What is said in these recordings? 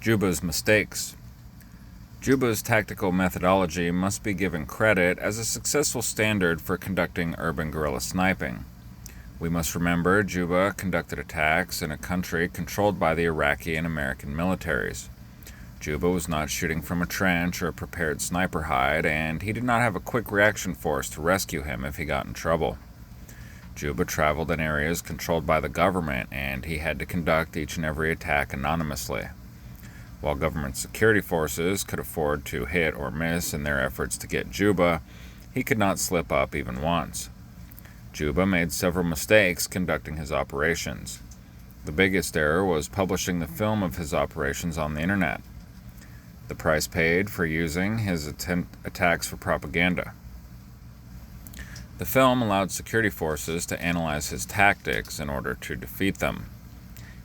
Juba's mistakes. Juba's tactical methodology must be given credit as a successful standard for conducting urban guerrilla sniping. We must remember Juba conducted attacks in a country controlled by the Iraqi and American militaries. Juba was not shooting from a trench or a prepared sniper hide, and he did not have a quick reaction force to rescue him if he got in trouble. Juba traveled in areas controlled by the government, and he had to conduct each and every attack anonymously. While government security forces could afford to hit or miss in their efforts to get Juba, he could not slip up even once. Juba made several mistakes conducting his operations. The biggest error was publishing the film of his operations on the internet. The price paid for using his attacks for propaganda. The film allowed security forces to analyze his tactics in order to defeat them.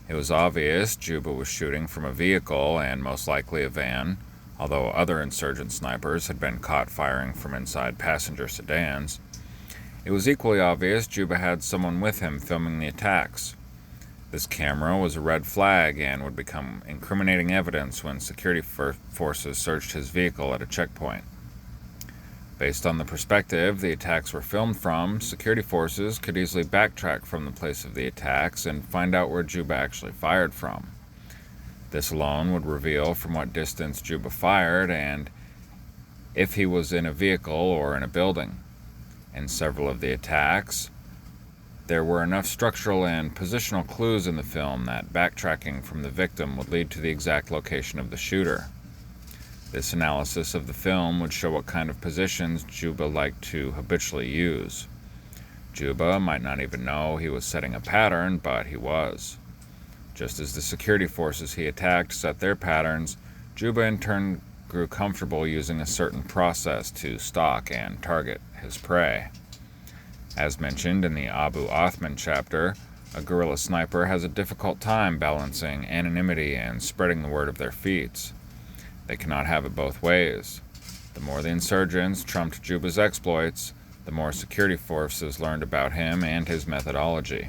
It was obvious Juba was shooting from a vehicle and most likely a van, although other insurgent snipers had been caught firing from inside passenger sedans. It was equally obvious Juba had someone with him filming the attacks. This camera was a red flag and would become incriminating evidence when security forces searched his vehicle at a checkpoint. Based on the perspective the attacks were filmed from, security forces could easily backtrack from the place of the attacks and find out where Juba actually fired from. This alone would reveal from what distance Juba fired and if he was in a vehicle or in a building. In several of the attacks, there were enough structural and positional clues in the film that backtracking from the victim would lead to the exact location of the shooter. This analysis of the film would show what kind of positions Juba liked to habitually use. Juba might not even know he was setting a pattern, but he was. Just as the security forces he attacked set their patterns, Juba in turn grew comfortable using a certain process to stalk and target his prey. As mentioned in the Abu Othman chapter, a guerrilla sniper has a difficult time balancing anonymity and spreading the word of their feats. They cannot have it both ways. The more the insurgents trumped Juba's exploits, the more security forces learned about him and his methodology.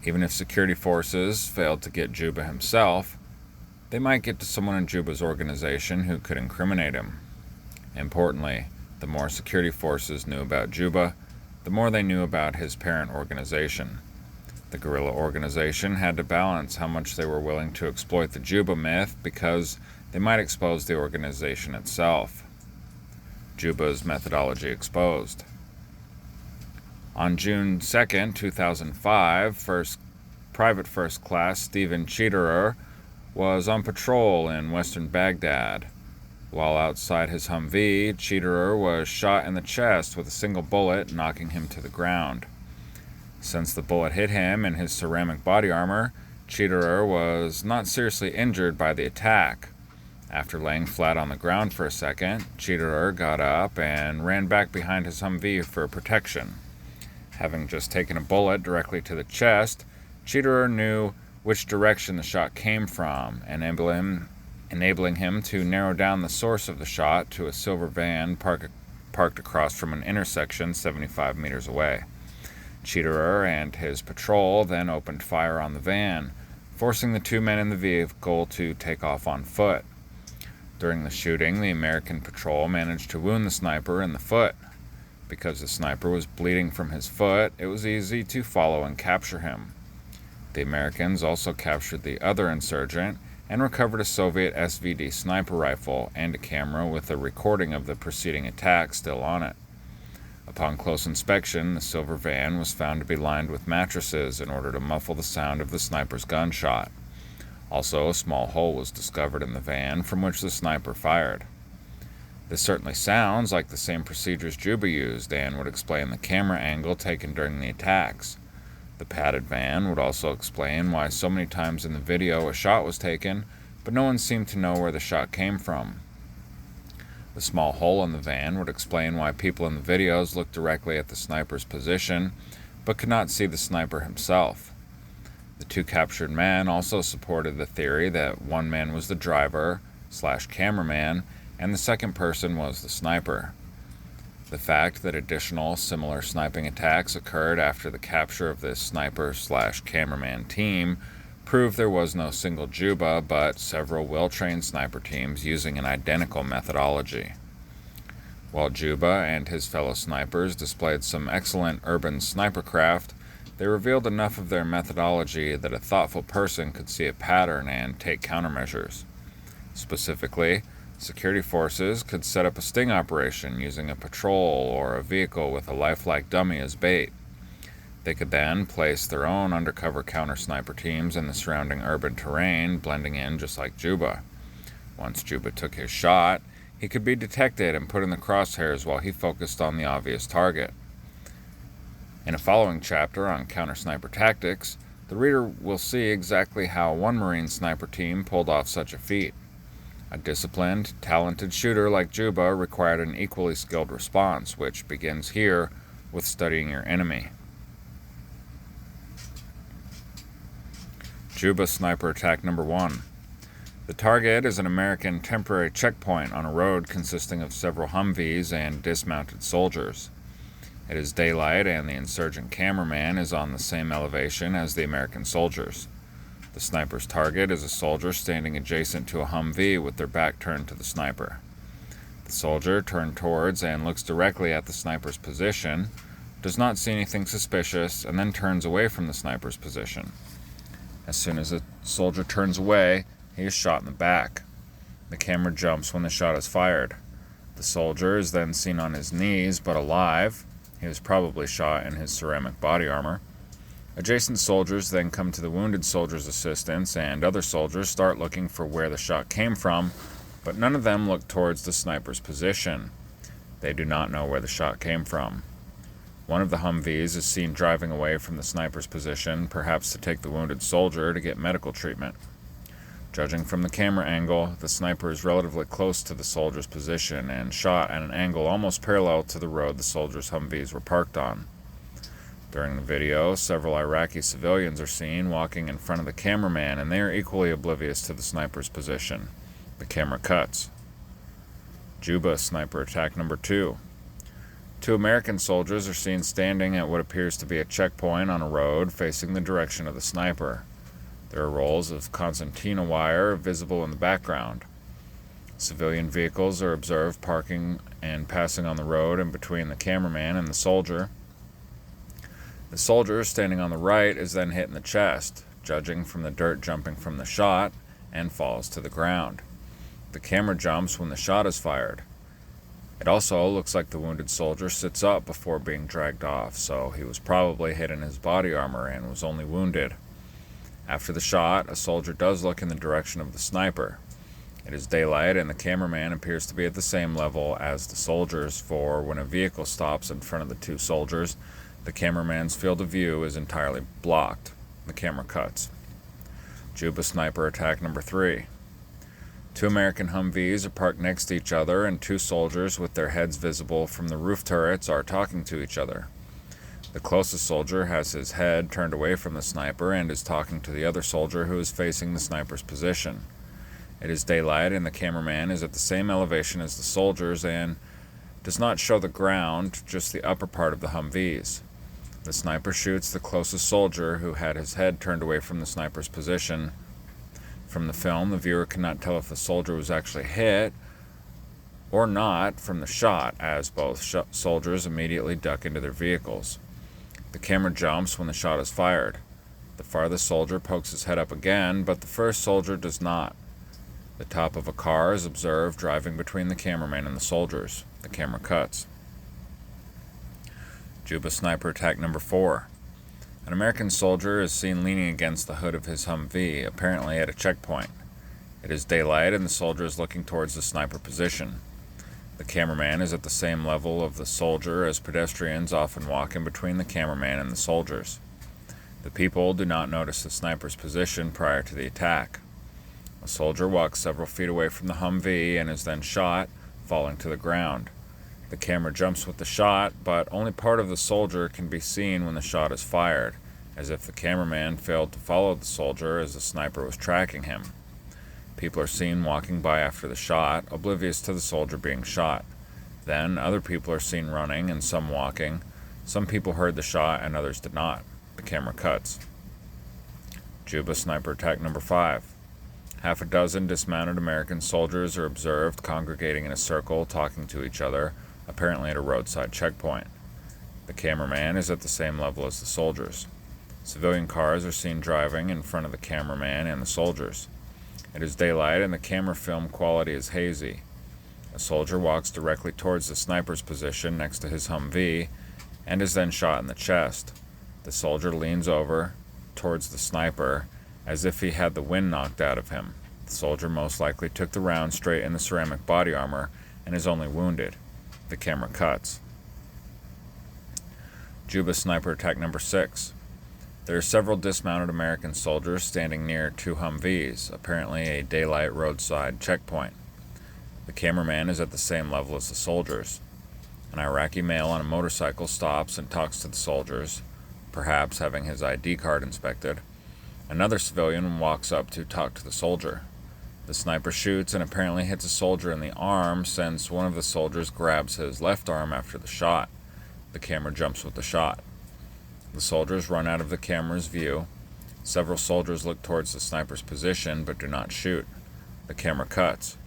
Even if security forces failed to get Juba himself, they might get to someone in Juba's organization who could incriminate him. Importantly, the more security forces knew about Juba, the more they knew about his parent organization. The guerrilla organization had to balance how much they were willing to exploit the Juba myth because they might expose the organization itself. Juba's methodology exposed. On June 2, 2005, Private First Class Stephen Cheaterer was on patrol in western Baghdad. While outside his Humvee, Cheaterer was shot in the chest with a single bullet, knocking him to the ground. Since the bullet hit him in his ceramic body armor, Cheaterer was not seriously injured by the attack. After laying flat on the ground for a second, Cheaterer got up and ran back behind his Humvee for protection. Having just taken a bullet directly to the chest, Cheaterer knew which direction the shot came from, enabling him to narrow down the source of the shot to a silver van parked across from an intersection 75 meters away. Cheaterer and his patrol then opened fire on the van, forcing the two men in the vehicle to take off on foot. During the shooting, the American patrol managed to wound the sniper in the foot. Because the sniper was bleeding from his foot, it was easy to follow and capture him. The Americans also captured the other insurgent and recovered a Soviet SVD sniper rifle and a camera with a recording of the preceding attack still on it. Upon close inspection, the silver van was found to be lined with mattresses in order to muffle the sound of the sniper's gunshot. Also, a small hole was discovered in the van from which the sniper fired. This certainly sounds like the same procedures Juba used and would explain the camera angle taken during the attacks. The padded van would also explain why so many times in the video a shot was taken, but no one seemed to know where the shot came from. The small hole in the van would explain why people in the videos looked directly at the sniper's position, but could not see the sniper himself. The two captured men also supported the theory that one man was the driver/cameraman, and the second person was the sniper. The fact that additional similar sniping attacks occurred after the capture of this sniper/cameraman team proved there was no single Juba, but several well-trained sniper teams using an identical methodology. While Juba and his fellow snipers displayed some excellent urban snipercraft, they revealed enough of their methodology that a thoughtful person could see a pattern and take countermeasures. Specifically, security forces could set up a sting operation using a patrol or a vehicle with a lifelike dummy as bait. They could then place their own undercover counter-sniper teams in the surrounding urban terrain, blending in just like Juba. Once Juba took his shot, he could be detected and put in the crosshairs while he focused on the obvious target. In a following chapter on counter-sniper tactics, the reader will see exactly how one Marine sniper team pulled off such a feat. A disciplined, talented shooter like Juba required an equally skilled response, which begins here with studying your enemy. Juba Sniper Attack Number 1. The target is an American temporary checkpoint on a road consisting of several Humvees and dismounted soldiers. It is daylight and the insurgent cameraman is on the same elevation as the American soldiers. The sniper's target is a soldier standing adjacent to a Humvee with their back turned to the sniper. The soldier turned towards and looks directly at the sniper's position, does not see anything suspicious, and then turns away from the sniper's position. As soon as the soldier turns away, he is shot in the back. The camera jumps when the shot is fired. The soldier is then seen on his knees but alive. He was probably shot in his ceramic body armor. Adjacent soldiers then come to the wounded soldier's assistance, and other soldiers start looking for where the shot came from, but none of them look towards the sniper's position. They do not know where the shot came from. One of the Humvees is seen driving away from the sniper's position, perhaps to take the wounded soldier to get medical treatment. Judging from the camera angle, the sniper is relatively close to the soldier's position and shot at an angle almost parallel to the road the soldier's Humvees were parked on. During the video, several Iraqi civilians are seen walking in front of the cameraman, and they are equally oblivious to the sniper's position. The camera cuts. Juba Sniper Attack Number 2. Two American soldiers are seen standing at what appears to be a checkpoint on a road facing the direction of the sniper. There are rolls of concertina wire visible in the background. Civilian vehicles are observed parking and passing on the road in between the cameraman and the soldier. The soldier standing on the right is then hit in the chest, judging from the dirt jumping from the shot, and falls to the ground. The camera jumps when the shot is fired. It also looks like the wounded soldier sits up before being dragged off, so he was probably hit in his body armor and was only wounded. After the shot, a soldier does look in the direction of the sniper. It is daylight and the cameraman appears to be at the same level as the soldiers, for when a vehicle stops in front of the two soldiers, the cameraman's field of view is entirely blocked. The camera cuts. Juba Sniper Attack Number 3. Two American Humvees are parked next to each other, and two soldiers with their heads visible from the roof turrets are talking to each other. The closest soldier has his head turned away from the sniper and is talking to the other soldier who is facing the sniper's position. It is daylight and the cameraman is at the same elevation as the soldiers and does not show the ground, just the upper part of the Humvees. The sniper shoots the closest soldier who had his head turned away from the sniper's position. From the film, the viewer cannot tell if the soldier was actually hit or not from the shot, as both soldiers immediately duck into their vehicles. The camera jumps when the shot is fired. The farthest soldier pokes his head up again, but the first soldier does not. The top of a car is observed driving between the cameraman and the soldiers. The camera cuts. Juba Sniper Attack Number 4. An American soldier is seen leaning against the hood of his Humvee, apparently at a checkpoint. It is daylight and the soldier is looking towards the sniper position. The cameraman is at the same level of the soldier, as pedestrians often walk in between the cameraman and the soldiers. The people do not notice the sniper's position prior to the attack. A soldier walks several feet away from the Humvee and is then shot, falling to the ground. The camera jumps with the shot, but only part of the soldier can be seen when the shot is fired, as if the cameraman failed to follow the soldier as the sniper was tracking him. People are seen walking by after the shot, oblivious to the soldier being shot. Then other people are seen running and some walking. Some people heard the shot and others did not. The camera cuts. Juba sniper attack number 5. Half a dozen dismounted American soldiers are observed congregating in a circle, talking to each other, apparently at a roadside checkpoint. The cameraman is at the same level as the soldiers. Civilian cars are seen driving in front of the cameraman and the soldiers. It is daylight and the camera film quality is hazy. A soldier walks directly towards the sniper's position next to his Humvee and is then shot in the chest. The soldier leans over towards the sniper as if he had the wind knocked out of him. The soldier most likely took the round straight in the ceramic body armor and is only wounded. The camera cuts. Juba sniper attack number 6. There are several dismounted American soldiers standing near 2 Humvees, apparently a daylight roadside checkpoint. The cameraman is at the same level as the soldiers. An Iraqi male on a motorcycle stops and talks to the soldiers, perhaps having his ID card inspected. Another civilian walks up to talk to the soldier. The sniper shoots and apparently hits a soldier in the arm, since one of the soldiers grabs his left arm after the shot. The camera jumps with the shot. The soldiers run out of the camera's view. Several soldiers look towards the sniper's position but do not shoot. The camera cuts.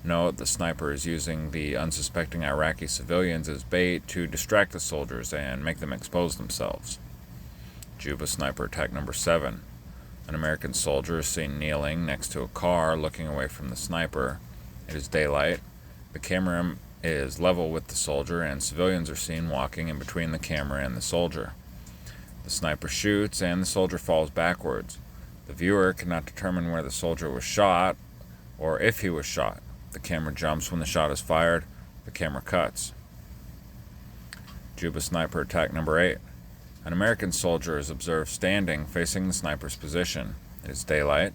Note, the sniper is using the unsuspecting Iraqi civilians as bait to distract the soldiers and make them expose themselves. Juba sniper attack number 7. An American soldier is seen kneeling next to a car, looking away from the sniper. It is daylight. The camera is level with the soldier, and civilians are seen walking in between the camera and the soldier. The sniper shoots, and the soldier falls backwards. The viewer cannot determine where the soldier was shot, or if he was shot. The camera jumps when the shot is fired. The camera cuts. Juba sniper attack number 8. An American soldier is observed standing, facing the sniper's position. It is daylight.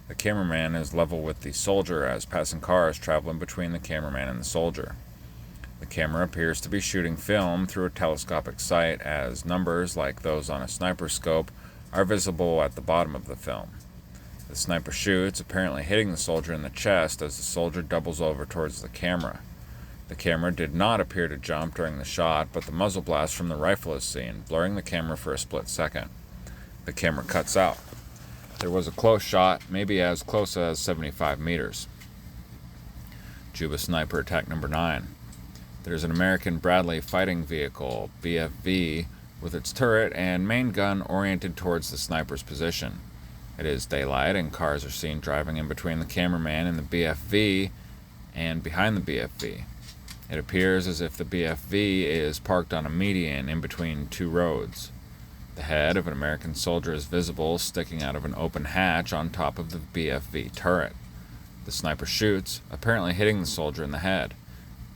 The cameraman is level with the soldier as passing cars travel in between the cameraman and the soldier. The camera appears to be shooting film through a telescopic sight, as numbers, like those on a sniper scope, are visible at the bottom of the film. The sniper shoots, apparently hitting the soldier in the chest as the soldier doubles over towards the camera. The camera did not appear to jump during the shot, but the muzzle blast from the rifle is seen, blurring the camera for a split second. The camera cuts out. There was a close shot, maybe as close as 75 meters. Juba sniper attack number 9. There's an American Bradley fighting vehicle, BFV, with its turret and main gun oriented towards the sniper's position. It is daylight and cars are seen driving in between the cameraman and the BFV and behind the BFV. It appears as if the BFV is parked on a median in between 2 roads. The head of an American soldier is visible, sticking out of an open hatch on top of the BFV turret. The sniper shoots, apparently hitting the soldier in the head.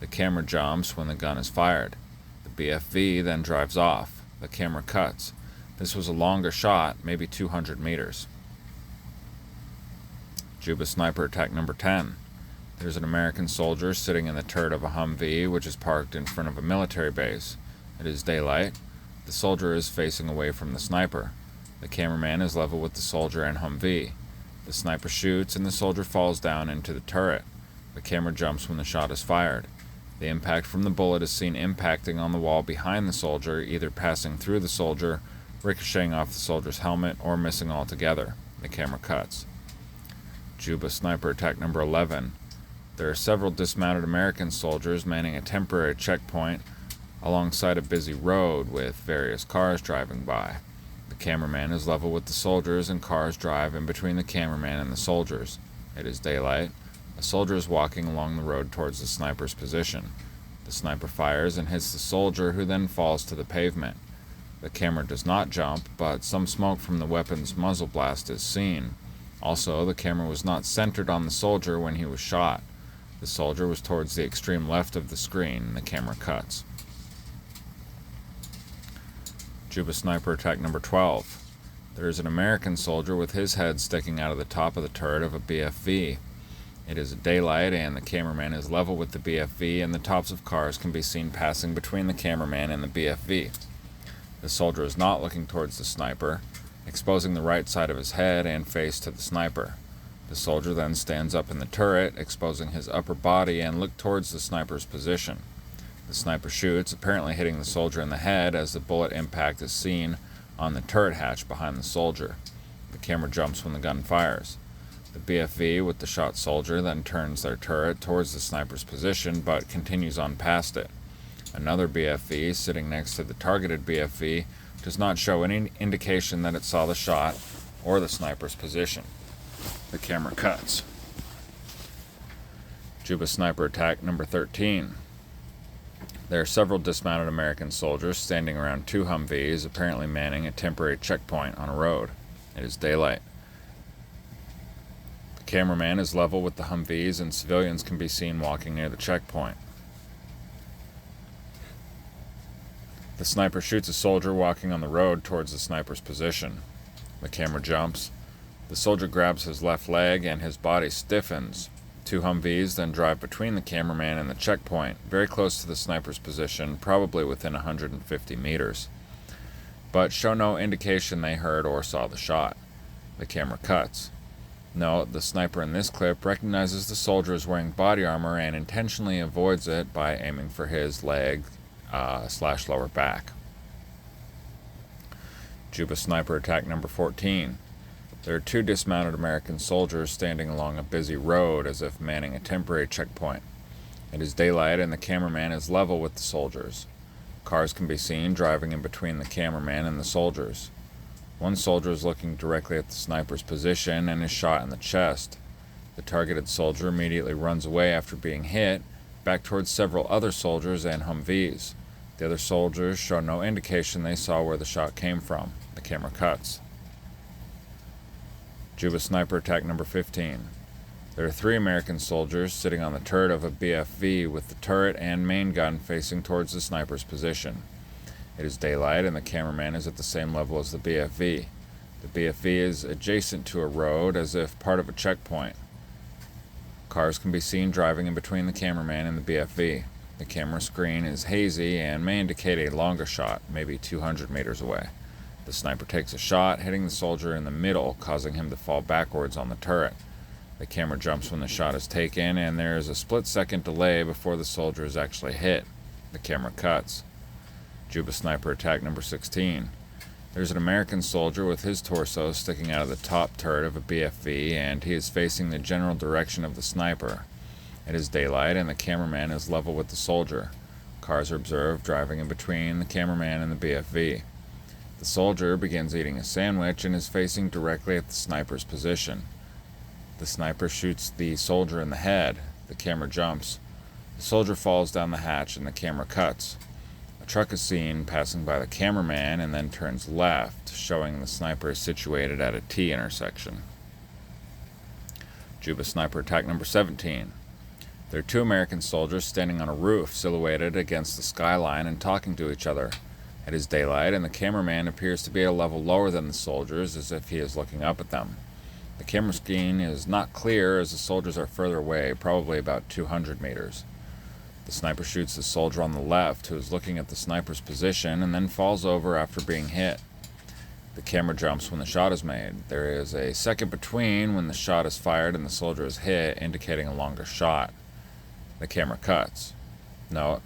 The camera jumps when the gun is fired. The BFV then drives off. The camera cuts. This was a longer shot, maybe 200 meters. Juba sniper attack number 10. There's an American soldier sitting in the turret of a Humvee, which is parked in front of a military base. It is daylight. The soldier is facing away from the sniper. The cameraman is level with the soldier and Humvee. The sniper shoots and the soldier falls down into the turret. The camera jumps when the shot is fired. The impact from the bullet is seen impacting on the wall behind the soldier, either passing through the soldier, ricocheting off the soldier's helmet, or missing altogether. The camera cuts. Juba sniper attack number 11. There are several dismounted American soldiers manning a temporary checkpoint alongside a busy road with various cars driving by. The cameraman is level with the soldiers and cars drive in between the cameraman and the soldiers. It is daylight. A soldier is walking along the road towards the sniper's position. The sniper fires and hits the soldier, who then falls to the pavement. The camera does not jump, but some smoke from the weapon's muzzle blast is seen. Also, the camera was not centered on the soldier when he was shot. The soldier was towards the extreme left of the screen, and the camera cuts. Juba sniper attack number 12. There is an American soldier with his head sticking out of the top of the turret of a BFV. It is daylight and the cameraman is level with the BFV, and the tops of cars can be seen passing between the cameraman and the BFV. The soldier is not looking towards the sniper, exposing the right side of his head and face to the sniper. The soldier then stands up in the turret, exposing his upper body, and looks towards the sniper's position. The sniper shoots, apparently hitting the soldier in the head as the bullet impact is seen on the turret hatch behind the soldier. The camera jumps when the gun fires. The BFV with the shot soldier then turns their turret towards the sniper's position but continues on past it. Another BFV sitting next to the targeted BFV does not show any indication that it saw the shot or the sniper's position. The camera cuts. Juba sniper attack number 13. There are several dismounted American soldiers standing around two Humvees, apparently manning a temporary checkpoint on a road. It is daylight. The cameraman is level with the Humvees, and civilians can be seen walking near the checkpoint. The sniper shoots a soldier walking on the road towards the sniper's position. The camera jumps. The soldier grabs his left leg and his body stiffens. Two Humvees then drive between the cameraman and the checkpoint, very close to the sniper's position, probably within 150 meters, but show no indication they heard or saw the shot. The camera cuts. Note, the sniper in this clip recognizes the soldier is wearing body armor and intentionally avoids it by aiming for his leg / lower back. Juba sniper attack number 14. There are two dismounted American soldiers standing along a busy road as if manning a temporary checkpoint. It is daylight and the cameraman is level with the soldiers. Cars can be seen driving in between the cameraman and the soldiers. One soldier is looking directly at the sniper's position and is shot in the chest. The targeted soldier immediately runs away after being hit, back towards several other soldiers and Humvees. The other soldiers show no indication they saw where the shot came from. The camera cuts. Juba sniper attack number 15. There are three American soldiers sitting on the turret of a BFV with the turret and main gun facing towards the sniper's position. It is daylight and the cameraman is at the same level as the BFV. The BFV is adjacent to a road as if part of a checkpoint. Cars can be seen driving in between the cameraman and the BFV. The camera screen is hazy and may indicate a longer shot, maybe 200 meters away. The sniper takes a shot, hitting the soldier in the middle, causing him to fall backwards on the turret. The camera jumps when the shot is taken, and there is a split-second delay before the soldier is actually hit. The camera cuts. Juba sniper attack number 16. There's an American soldier with his torso sticking out of the top turret of a BFV, and he is facing the general direction of the sniper. It is daylight, and the cameraman is level with the soldier. Cars are observed driving in between the cameraman and the BFV. The soldier begins eating a sandwich and is facing directly at the sniper's position. The sniper shoots the soldier in the head. The camera jumps. The soldier falls down the hatch and the camera cuts. A truck is seen passing by the cameraman and then turns left, showing the sniper is situated at a T intersection. Juba sniper attack number 17. There are two American soldiers standing on a roof silhouetted against the skyline and talking to each other. It is daylight, and the cameraman appears to be at a level lower than the soldiers, as if he is looking up at them. The camera screen is not clear, as the soldiers are further away, probably about 200 meters. The sniper shoots the soldier on the left, who is looking at the sniper's position, and then falls over after being hit. The camera jumps when the shot is made. There is a second between when the shot is fired and the soldier is hit, indicating a longer shot. The camera cuts. Note,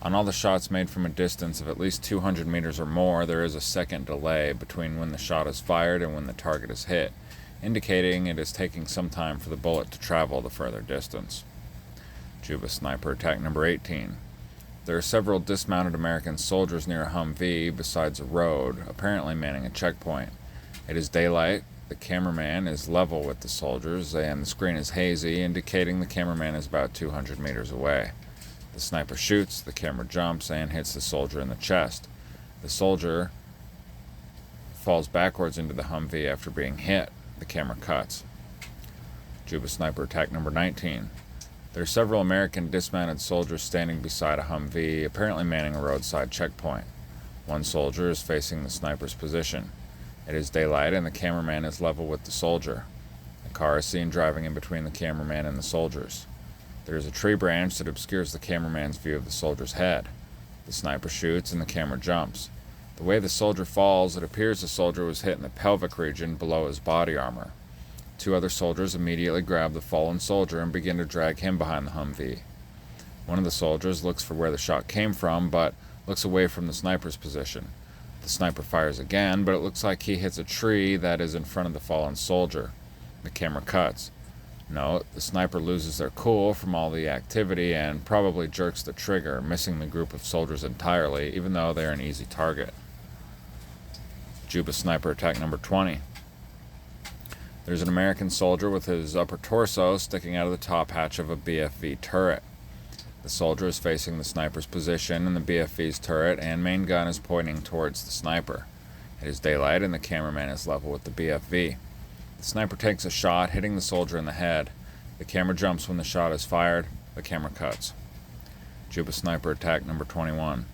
on all the shots made from a distance of at least 200 meters or more, there is a second delay between when the shot is fired and when the target is hit, indicating it is taking some time for the bullet to travel the further distance. Juba sniper attack number 18. There are several dismounted American soldiers near a Humvee besides a road, apparently manning a checkpoint. It is daylight, the cameraman is level with the soldiers, and the screen is hazy, indicating the cameraman is about 200 meters away. The sniper shoots, the camera jumps, and hits the soldier in the chest. The soldier falls backwards into the Humvee after being hit. The camera cuts. Juba sniper attack number 19. There are several American dismounted soldiers standing beside a Humvee, apparently manning a roadside checkpoint. One soldier is facing the sniper's position. It is daylight and the cameraman is level with the soldier. A car is seen driving in between the cameraman and the soldiers. There is a tree branch that obscures the cameraman's view of the soldier's head. The sniper shoots and the camera jumps. The way the soldier falls, it appears the soldier was hit in the pelvic region below his body armor. Two other soldiers immediately grab the fallen soldier and begin to drag him behind the Humvee. One of the soldiers looks for where the shot came from, but looks away from the sniper's position. The sniper fires again, but it looks like he hits a tree that is in front of the fallen soldier. The camera cuts. Note, the sniper loses their cool from all the activity and probably jerks the trigger, missing the group of soldiers entirely, even though they are an easy target. Juba sniper attack number 20. There's an American soldier with his upper torso sticking out of the top hatch of a BFV turret. The soldier is facing the sniper's position, and the BFV's turret and main gun is pointing towards the sniper. It is daylight, and the cameraman is level with the BFV. The sniper takes a shot, hitting the soldier in the head. The camera jumps when the shot is fired. The camera cuts. Juba sniper attack number 21.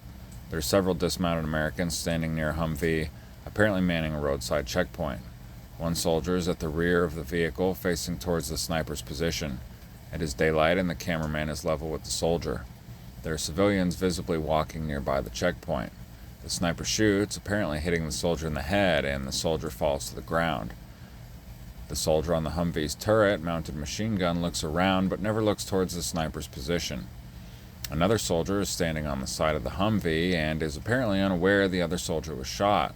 There are several dismounted Americans standing near a Humvee, apparently manning a roadside checkpoint. One soldier is at the rear of the vehicle, facing towards the sniper's position. It is daylight, and the cameraman is level with the soldier. There are civilians visibly walking nearby the checkpoint. The sniper shoots, apparently hitting the soldier in the head, and the soldier falls to the ground. The soldier on the Humvee's turret-mounted machine gun looks around, but never looks towards the sniper's position. Another soldier is standing on the side of the Humvee and is apparently unaware the other soldier was shot.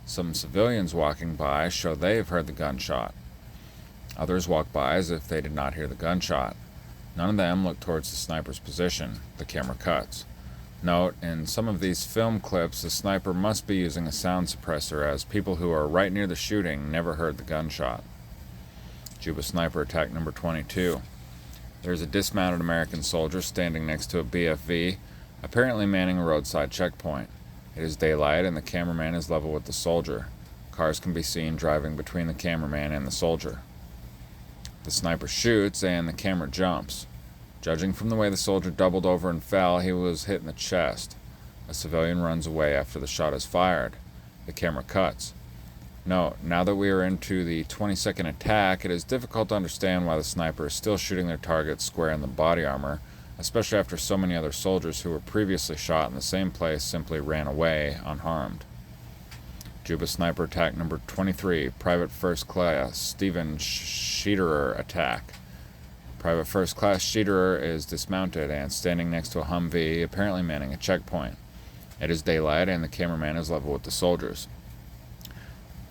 Some civilians walking by show they have heard the gunshot. Others walk by as if they did not hear the gunshot. None of them look towards the sniper's position. The camera cuts. Note, in some of these film clips, the sniper must be using a sound suppressor, as people who are right near the shooting never heard the gunshot. Juba sniper attack number 22. There is a dismounted American soldier standing next to a BFV, apparently manning a roadside checkpoint. It is daylight, and the cameraman is level with the soldier. Cars can be seen driving between the cameraman and the soldier. The sniper shoots, and the camera jumps. Judging from the way the soldier doubled over and fell, he was hit in the chest. A civilian runs away after the shot is fired. The camera cuts. Note, now that we are into the 20-second attack, it is difficult to understand why the sniper is still shooting their targets square in the body armor, especially after so many other soldiers who were previously shot in the same place simply ran away unharmed. Juba sniper attack number 23, Private First Class Stephen Scheederer attack. Private First Class Scheederer is dismounted and standing next to a Humvee, apparently manning a checkpoint. It is daylight, and the cameraman is level with the soldiers.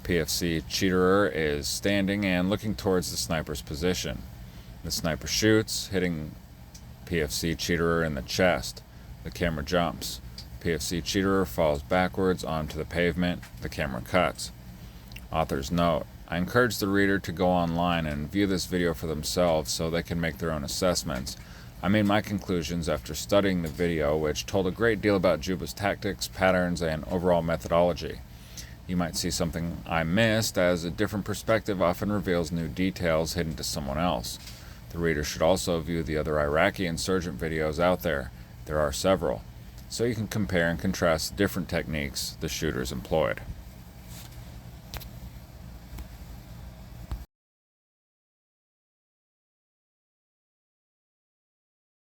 PFC Scheederer is standing and looking towards the sniper's position. The sniper shoots, hitting PFC Scheederer in the chest. The camera jumps. PFC Scheederer falls backwards onto the pavement. The camera cuts. Author's note: I encourage the reader to go online and view this video for themselves so they can make their own assessments. I made my conclusions after studying the video, which told a great deal about Juba's tactics, patterns, and overall methodology. You might see something I missed, as a different perspective often reveals new details hidden to someone else. The reader should also view the other Iraqi insurgent videos out there. There are several, so you can compare and contrast the different techniques the shooters employed.